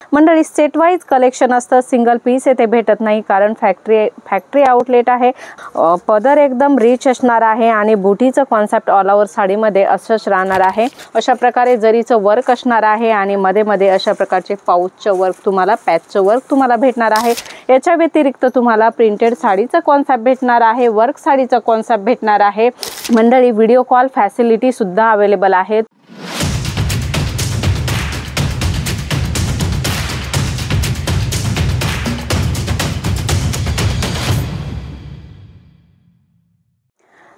मंडळी set wise collection असतं, single piece येथे भेटत नाही कारण फॅक्टरी आउटलेट आहे। पदर एकदम रिच असणार आहे आणि बुटीचं कॉन्सेप्ट ऑल ओव्हर साडीमध्ये असंच राहणार आहे। अशा प्रकारे जरीचं वर्क असणार आहे आणि मध्ये मध्ये अशा प्रकारचे पाऊचचं वर्क तुम्हाला पॅचचं वर्क तुम्हाला भेटणार आहे। याच्या व्यतिरिक्त तुम्हाला प्रिंटेड साडीचं कॉन्सेप्ट भेटणार आहे, वर्क साडीचं कॉन्सेप्ट भेटणार आहे। मंडळी व्हिडिओ कॉल फॅसिलिटी सुद्धा अवेलेबल आहे।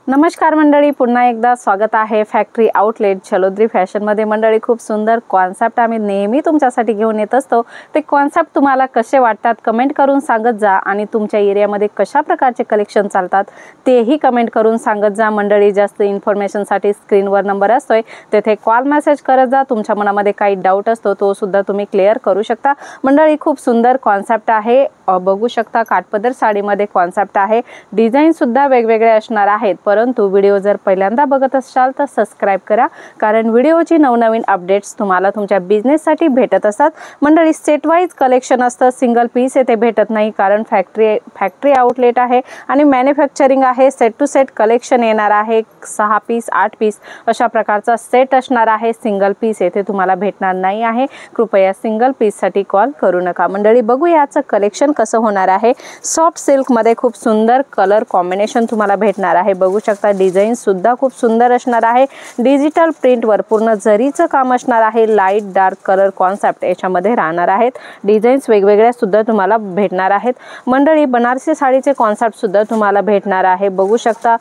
नमस्कार मंडळी, पुन्हा एकदा स्वागत आहे फॅक्टरी आउटलेट झलोद्री फॅशन मध्ये। मंडळी खूप सुंदर कॉन्सेप्ट आम्ही नेहमी तुमच्यासाठी घेऊन येत असतो। ते कॉन्सेप्ट तुम्हाला कसे वाटतात कमेंट करून सांगत जा आणि तुमच्या एरियामध्ये कशा प्रकारचे कलेक्शन चालतात तेही कमेंट करून सांगत जा। मंडळी जास्त इन्फॉर्मेशनसाठी स्क्रीनवर नंबर असतोय, तेथे कॉल मेसेज करत जा। तुमच्या मनामध्ये काही डाऊट असतो तो सुद्धा तुम्ही क्लिअर करू शकता। मंडळी खूप सुंदर कॉन्सेप्ट आहे, बघू शकता काठपदर साडीमध्ये कॉन्सेप्ट आहे। डिझाइन सुद्धा वेगवेगळे असणार आहेत, परंतु व्हिडिओ जर पहिल्यांदा बघत असाल तर सबस्क्राइब करा कारण व्हिडिओची नवनवीन अपडेट्स तुम्हाला तुमच्या बिझनेससाठी भेटत असतात। मंडळी सेट वाईज कलेक्शन असतं, सिंगल पीस येथे भेटत नाही कारण फॅक्टरी आउटलेट आहे आणि मॅन्युफॅक्चरिंग आहे। सेट टू सेट कलेक्शन येणार आहे, 6 पीस 8 पीस अशा प्रकारचा सेट असणार आहे। सिंगल पीस येथे तुम्हाला भेटणार नाही आहे, कृपया सिंगल पीस साठी कॉल करू नका। मंडळी बघू याचं कलेक्शन कसं होणार आहे। सॉफ्ट सिल्क मध्ये खूप सुंदर कलर कॉम्बिनेशन तुम्हाला भेटणार आहे, बघू शकता। डिझाइन सुद्धा खूप सुंदर असणार आहे, डिजिटल प्रिंट वर पूर्ण जरीचं काम असणार आहे। लाईट डार्क कलर कॉन्सेप्ट याच्यामध्ये राहणार आहेत, डिझाईन्स वेगवेगळ्या सुद्धा तुम्हाला भेटणार आहेत। मंडळी बनारसी साडीचे कॉन्सेप्ट सुद्धा तुम्हाला भेटणार आहे, बघू शकता।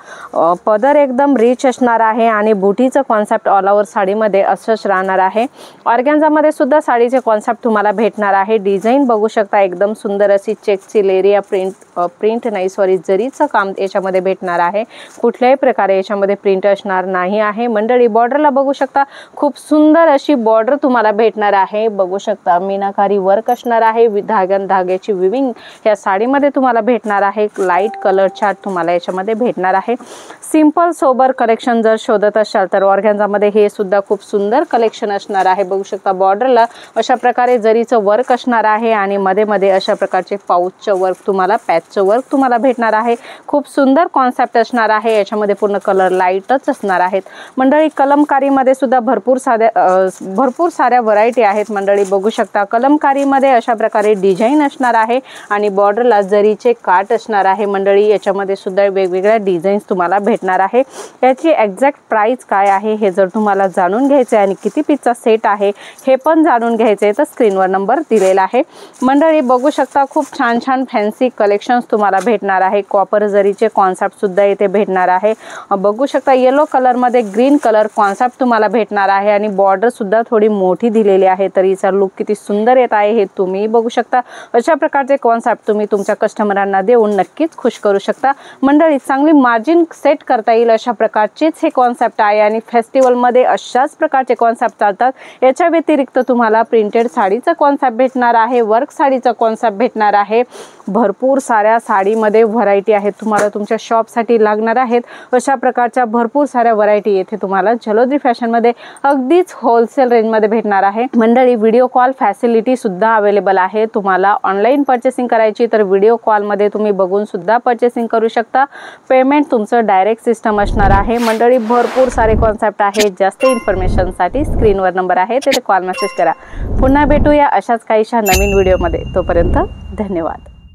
पदर एकदम रिच असणार आहे आणि बुटीचं कॉन्सेप्ट ऑल ओव्हर साडीमध्ये असंच राहणार आहे। ऑर्गॅन्झामध्ये सुद्धा साडीचे कॉन्सेप्ट तुम्हाला भेटणार आहे। डिझाइन बघू शकता, एकदम सुंदर अशी चेकची लेरिया जरीचं काम याच्यामध्ये भेटणार आहे। कुठल्याही प्रकारे याच्यामध्ये प्रिंट असणार नाही आहे। मंडळी बॉर्डरला बघू शकता, खूप सुंदर अशी बॉर्डर तुम्हाला भेटणार आहे, बघू शकता। मीनाकारी वर्क असणार आहे, धाग्याची विविंग या साडीमध्ये तुम्हाला भेटणार आहे। लाईट कलर चार्ट तुम्हाला याच्यामध्ये भेटणार आहे। सिंपल सोबर कलेक्शन जर शोधत असाल तर ऑर्गॅन्झामध्ये हे सुद्धा खूप सुंदर कलेक्शन असणार आहे, बघू शकता। बॉर्डरला अशा प्रकारे जरीचं वर्क असणार आहे आणि मध्ये मध्ये अशा प्रकारचे पाऊचचं वर्क तुम्हाला पॅचचं वर्क तुम्हाला भेटणार आहे। खूप सुंदर कॉन्सेप्ट असणार आहे, याच्यामध्ये पूर्ण कलर लाईटच असणार आहेत। मंडळी कलमकारीमध्ये सुद्धा भरपूर साऱ्या व्हरायटी आहेत। मंडळी बघू शकता, कलमकारीमध्ये अशा प्रकारे डिझाइन असणार आहे आणि बॉर्डरला जरीचे काट असणार आहे। मंडळी याच्यामध्ये सुद्धा वेगवेगळ्या डिझाईन्स तुम्हाला भेटणार आहे। याची एक्झॅक्ट प्राइस काय आहे हे जर तुम्हाला जाणून घ्यायचे आणि किती पीसचा सेट आहे हे पण जाणून घ्यायचे तर स्क्रीनवर नंबर दिलेला आहे। मंडळी बघू शकता, खूप छान छान फॅन्सी कलेक्शन्स तुम्हाला भेटणार आहे। कॉपर जरीचे कॉन्सेप्ट सुद्धा इथे भेटणार आहे, बघू शकता। येलो कलर मध्ये ग्रीन कलर कॉन्सेप्ट तुम्हाला भेटणार आहे आणि बॉर्डर सुद्धा थोडी मोठी दिलेली आहे, तर हिचा लुक किती सुंदर येत आहे हे तुम्ही बघू शकता। अशा प्रकारचे कॉन्सेप्ट तुम्ही तुमच्या कस्टमरांना देऊन नक्कीच खुश करू शकता। मंडळी चांगली मार्जिन सेट करता येईल अशा प्रकारचेच हे कॉन्सेप्ट आहे आणि फेस्टिवल मध्ये अशाच प्रकारचे कॉन्सेप्ट चालतात। याच्या व्यतिरिक्त तुम्हाला प्रिंटेड साडीचा कॉन्सेप्ट भेटणार आहे, वर्क साडीचा कॉन्सेप्ट भेटणार आहे। भरपूर साऱ्या साडीमध्ये व्हरायटी आहेत, तुम्हाला तुमच्या शॉप साठी लागणार आहेत अशा प्रकारच्या भरपूर साऱ्या व्हरायटी येथे तुम्हाला झलोद्री फॅशन मध्ये अगदीच होलसेल रेंज मध्ये भेटणार आहे। मंडळी व्हिडिओ कॉल फॅसिलिटी सुद्धा अवेलेबल आहे। तुम्हाला ऑनलाईन परचेसिंग करायची तर व्हिडिओ कॉल मध्ये तुम्ही बघून सुद्धा परचेसिंग करू शकता। पेमेंट तुमचं डायरेक्ट सिस्टम असणार आहे। मंडळी भरपूर सारे कॉन्सेप्ट आहेत, जास्त इन्फॉर्मेशन साठी स्क्रीनवर नंबर आहे, तिथे कॉल मेसेज करा। पुन्हा भेटूया अशाच काहीशा नवीन व्हिडिओ मध्ये, तोपर्यंत धन्यवाद।